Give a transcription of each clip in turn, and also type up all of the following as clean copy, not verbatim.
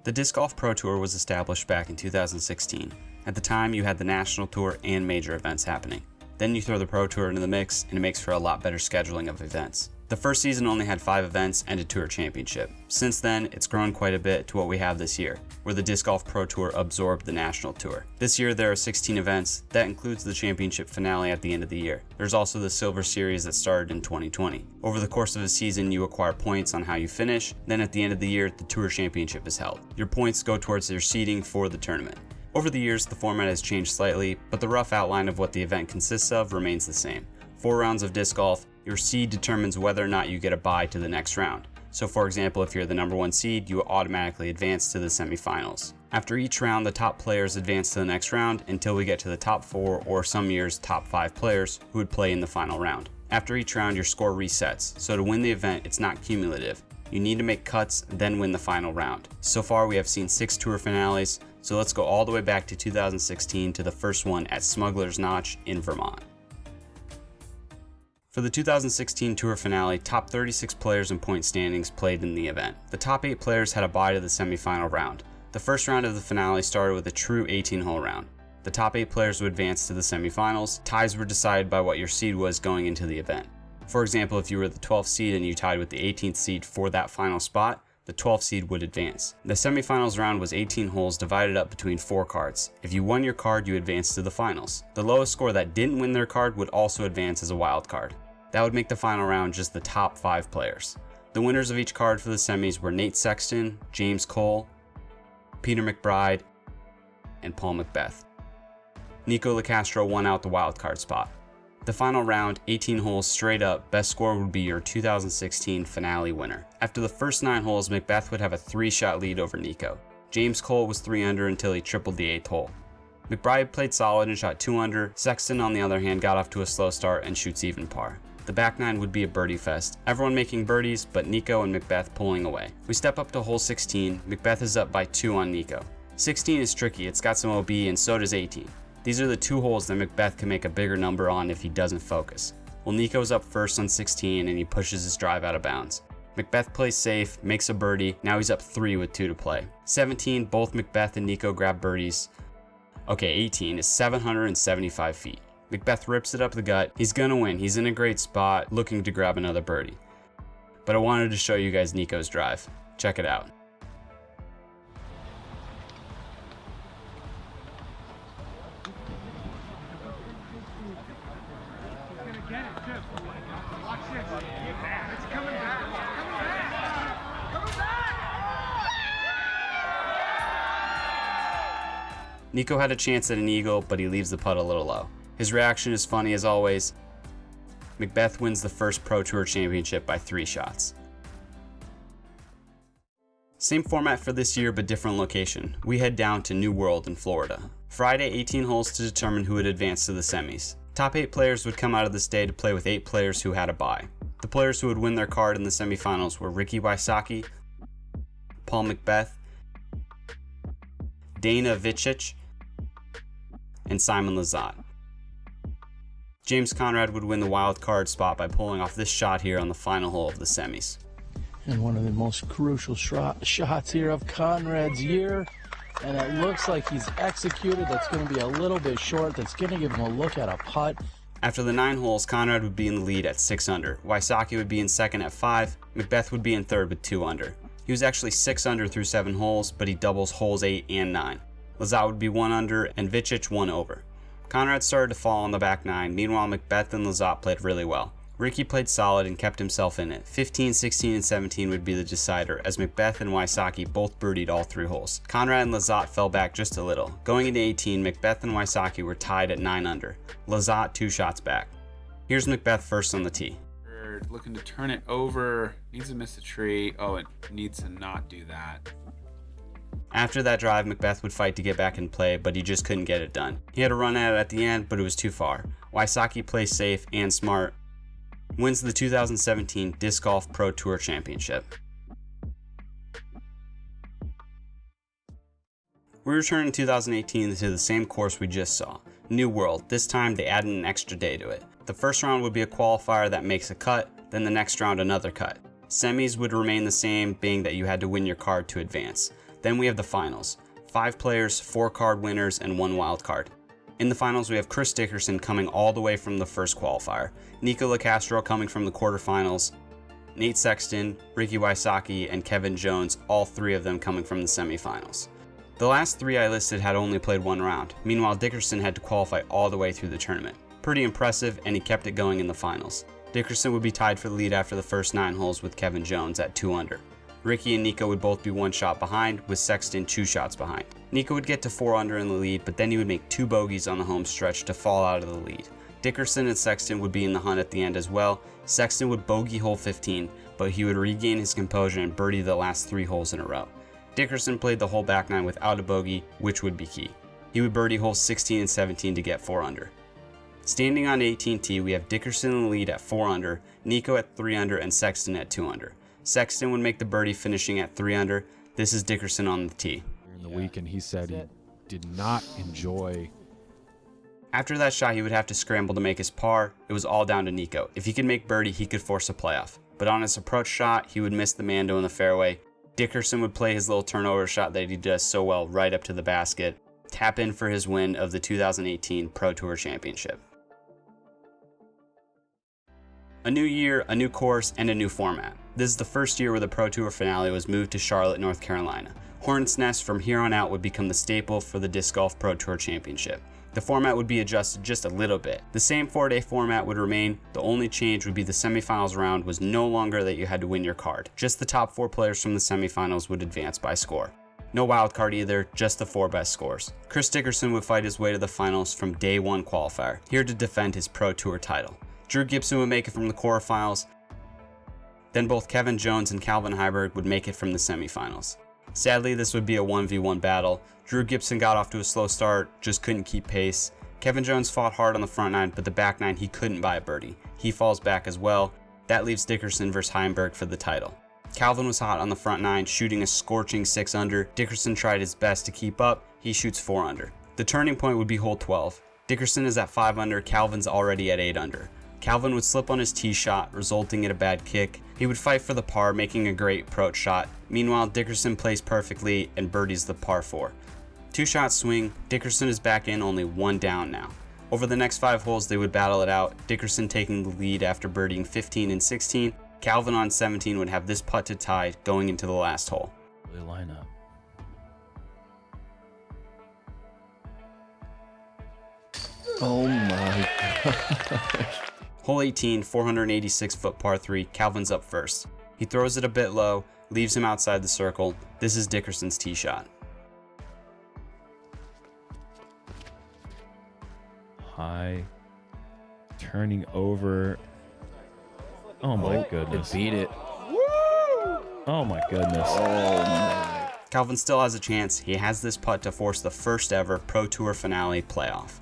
The Disc Golf Pro Tour was established back in 2016. At the time, you had the National Tour and major events happening. Then you throw the Pro Tour into the mix, and it makes for a lot better scheduling of events. The first season only had 5 events and a Tour Championship. Since then, it's grown quite a bit to what we have this year, where the Disc Golf Pro Tour absorbed the National Tour. This year there are 16 events. That includes the championship finale at the end of the year. There's also the Silver Series that started in 2020. Over the course of a season, you acquire points on how you finish. Then at the end of the year, the Tour Championship is held. Your points go towards your seeding for the tournament. Over the years, the format has changed slightly, but the rough outline of what the event consists of remains the same. 4 rounds of disc golf. Your seed determines whether or not you get a bye to the next round. So for example, if you're the number 1 seed, you automatically advance to the semifinals. After each round, the top players advance to the next round until we get to the top 4 or some years top 5 players who would play in the final round. After each round, your score resets, so to win the event, it's not cumulative. You need to make cuts, then win the final round. So far, we have seen 6 tour finales, so let's go all the way back to 2016 to the first one at Smuggler's Notch in Vermont. For the 2016 Tour finale, top 36 players in point standings played in the event. The top 8 players had a bye to the semifinal round. The first round of the finale started with a true 18-hole round. The top 8 players would advance to the semifinals. Ties were decided by what your seed was going into the event. For example, if you were the 12th seed and you tied with the 18th seed for that final spot, the 12th seed would advance. The semifinals round was 18 holes divided up between 4 cards. If you won your card, you advanced to the finals. The lowest score that didn't win their card would also advance as a wild card. That would make the final round just the top 5 players. The winners of each card for the semis were Nate Sexton, James Cole, Peter McBride, and Paul McBeth. Nico Locastro won out the wild card spot. The final round, 18 holes straight up, best score would be your 2016 finale winner. After the first 9 holes, McBeth would have a 3-shot lead over Nico. James Cole was 3 under until he tripled the 8th hole. McBride played solid and shot 2 under. Sexton, on the other hand, got off to a slow start and shoots even par. The back 9 would be a birdie fest, everyone making birdies, but Nico and McBeth pulling away. We step up to hole 16, McBeth is up by 2 on Nico. 16 is tricky, it's got some OB, and so does 18. These are the 2 holes that McBeth can make a bigger number on if he doesn't focus. Well, Nico's up first on 16 and he pushes his drive out of bounds. McBeth plays safe, makes a birdie, now he's up 3 with 2 to play. 17, both McBeth and Nico grab birdies. Okay, 18 is 775 feet. McBeth rips it up the gut. He's gonna win, he's in a great spot, looking to grab another birdie. But I wanted to show you guys Nico's drive. Check it out. Nico had a chance at an eagle, but he leaves the putt a little low. His reaction is funny as always. McBeth wins the first Pro Tour Championship by 3 shots. Same format for this year, but different location. We head down to New World in Florida. Friday, 18 holes to determine who would advance to the semis. Top 8 players would come out of this day to play with 8 players who had a bye. The players who would win their card in the semifinals were Ricky Wysocki, Paul McBeth, Dana Vicic, and Simon Lizotte. James Conrad would win the wild card spot by pulling off this shot here on the final hole of the semis. And one of the most crucial shots here of Conrad's year. And it looks like he's executed. That's going to be a little bit short. That's going to give him a look at a putt. After the 9 holes, Conrad would be in the lead at 6 under. Wysocki would be in second at 5. McBeth would be in third with 2 under. He was actually 6 under through 7 holes, but he doubles holes 8 and 9. Lizotte would be 1 under and Vicic 1 over. Conrad started to fall on the back 9. Meanwhile, McBeth and Lizotte played really well. Ricky played solid and kept himself in it. 15, 16, and 17 would be the decider, as McBeth and Wysocki both birdied all 3 holes. Conrad and Lizotte fell back just a little. Going into 18, McBeth and Wysocki were tied at 9 under. Lizotte 2 shots back. Here's McBeth first on the tee. Looking to turn it over. Needs to miss a tree. Oh, it needs to not do that. After that drive, McBeth would fight to get back in play, but he just couldn't get it done. He had a run at it at the end, but it was too far. Wysocki plays safe and smart, wins the 2017 Disc Golf Pro Tour Championship. We return in 2018 to the same course we just saw, New World. This time they added an extra day to it. The first round would be a qualifier that makes a cut, then the next round another cut. Semis would remain the same, being that you had to win your card to advance. Then we have the finals. 5 players, 4 card winners, and 1 wild card. In the finals, we have Chris Dickerson coming all the way from the first qualifier, Nico Locastro coming from the quarterfinals, Nate Sexton, Ricky Wysocki, and Kevin Jones, all 3 of them coming from the semifinals. The last 3 I listed had only played 1 round. Meanwhile, Dickerson had to qualify all the way through the tournament. Pretty impressive, and he kept it going in the finals. Dickerson would be tied for the lead after the first 9 holes with Kevin Jones at 2 under. Ricky and Nico would both be 1 shot behind, with Sexton 2 shots behind. Nico would get to 4 under in the lead, but then he would make 2 bogeys on the home stretch to fall out of the lead. Dickerson and Sexton would be in the hunt at the end as well. Sexton would bogey hole 15, but he would regain his composure and birdie the last 3 holes in a row. Dickerson played the whole back 9 without a bogey, which would be key. He would birdie holes 16 and 17 to get 4 under. Standing on 18T, we have Dickerson in the lead at 4 under, Nico at 3 under, and Sexton at 2 under. Sexton would make the birdie, finishing at 3 under. This is Dickerson on the tee. In the week, and he said he did not enjoy. After that shot, he would have to scramble to make his par. It was all down to Nico. If he could make birdie, he could force a playoff. But on his approach shot, he would miss the Mando in the fairway. Dickerson would play his little turnover shot that he does so well right up to the basket, tap in for his win of the 2018 Pro Tour Championship. A new year, a new course, and a new format. This is the first year where the Pro Tour finale was moved to Charlotte, North Carolina. Hornets Nest from here on out would become the staple for the Disc Golf Pro Tour Championship. The format would be adjusted just a little bit. The same 4-day format would remain. The only change would be the semifinals round was no longer that you had to win your card. Just the top 4 players from the semifinals would advance by score. No wild card either, just the 4 best scores. Chris Dickerson would fight his way to the finals from day 1 qualifier, here to defend his Pro Tour title. Drew Gibson would make it from the quarterfinals. Then both Kevin Jones and Calvin Heiberg would make it from the semifinals. Sadly, this would be a 1v1 battle. Drew Gibson got off to a slow start, just couldn't keep pace. Kevin Jones fought hard on the front 9, but the back 9 he couldn't buy a birdie. He falls back as well. That leaves Dickerson versus Heiberg for the title. Calvin was hot on the front 9, shooting a scorching 6 under. Dickerson tried his best to keep up. He shoots 4 under. The turning point would be hole 12. Dickerson is at 5 under, Calvin's already at 8 under. Calvin would slip on his tee shot, resulting in a bad kick. He would fight for the par, making a great approach shot. Meanwhile, Dickerson plays perfectly and birdies the par 4. 2-shot swing, Dickerson is back in, only 1 down now. Over the next 5 holes, they would battle it out, Dickerson taking the lead after birdieing 15 and 16. Calvin on 17 would have this putt to tie going into the last hole. They line up. Oh my God. Hole 18, 486-foot par 3, Calvin's up first. He throws it a bit low, leaves him outside the circle. This is Dickerson's tee shot. High, turning over. Oh my goodness. It beat it. Oh my goodness. Oh my. Calvin still has a chance. He has this putt to force the first ever Pro Tour finale playoff.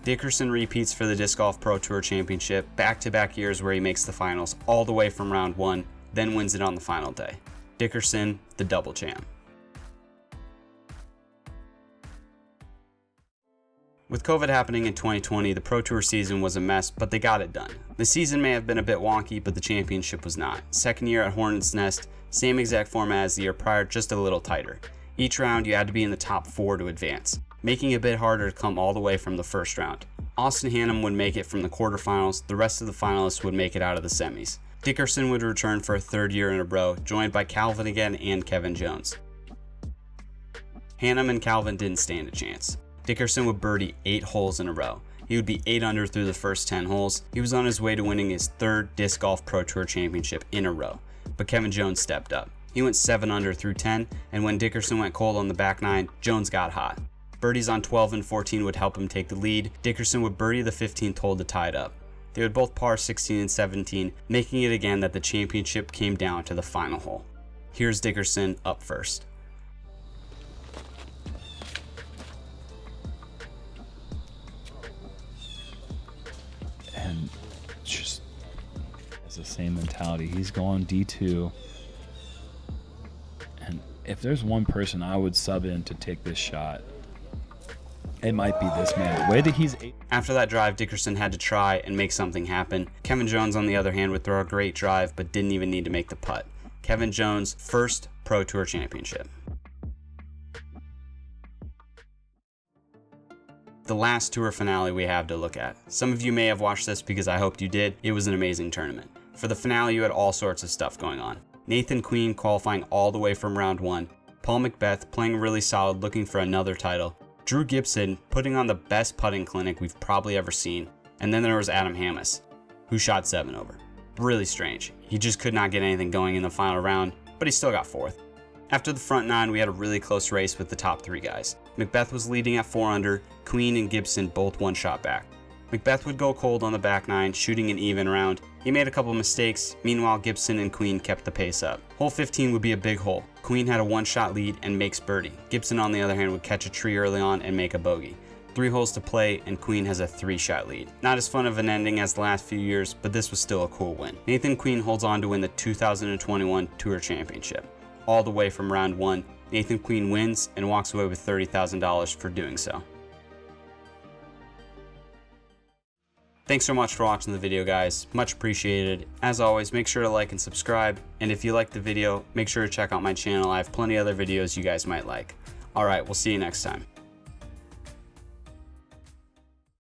Dickerson repeats for the Disc Golf Pro Tour Championship, back-to-back years where he makes the finals all the way from round 1, then wins it on the final day. Dickerson, the double champ. With COVID happening in 2020, the Pro Tour season was a mess, but they got it done. The season may have been a bit wonky, but the championship was not. Second year at Hornets Nest, same exact format as the year prior, just a little tighter. Each round you had to be in the top 4 to advance, making it a bit harder to come all the way from the first round. Austin Hannum would make it from the quarterfinals, the rest of the finalists would make it out of the semis. Dickerson would return for a 3rd year in a row, joined by Calvin again and Kevin Jones. Hannum and Calvin didn't stand a chance. Dickerson would birdie 8 holes in a row. He would be 8 under through the first 10 holes. He was on his way to winning his 3rd Disc Golf Pro Tour Championship in a row, but Kevin Jones stepped up. He went 7 under through 10, and when Dickerson went cold on the back 9, Jones got hot. Birdies on 12 and 14 would help him take the lead. Dickerson would birdie the 15th hole to tie it up. They would both par 16 and 17, making it again that the championship came down to the final hole. Here's Dickerson up first. And just it's the same mentality. He's going D2. And if there's one person I would sub in to take this shot, It might be this man. The way that he's After that drive, Dickerson had to try and make something happen. Kevin Jones, on the other hand, would throw a great drive, but didn't even need to make the putt. Kevin Jones' first Pro Tour championship. The last tour finale we have to look at. Some of you may have watched this because I hoped you did. It was an amazing tournament. For the finale, you had all sorts of stuff going on. Nathan Queen qualifying all the way from round 1. Paul McBeth playing really solid, looking for another title. Drew Gibson putting on the best putting clinic we've probably ever seen. And then there was Adam Hammes, who shot 7 over. Really strange. He just could not get anything going in the final round, but he still got 4th. After the front 9, we had a really close race with the top 3 guys. McBeth was leading at 4 under, Queen and Gibson both 1 shot back. McBeth would go cold on the back 9, shooting an even round. He made a couple mistakes, meanwhile Gibson and Queen kept the pace up. Hole 15 would be a big hole. Queen had a 1-shot lead and makes birdie. Gibson, on the other hand, would catch a tree early on and make a bogey. 3 holes to play and Queen has a 3-shot lead. Not as fun of an ending as the last few years, but this was still a cool win. Nathan Queen holds on to win the 2021 Tour Championship. All the way from round 1, Nathan Queen wins and walks away with $30,000 for doing so. Thanks so much for watching the video, guys. Much appreciated. As always, make sure to like and subscribe. And if you liked the video, make sure to check out my channel. I have plenty of other videos you guys might like. Alright, we'll see you next time.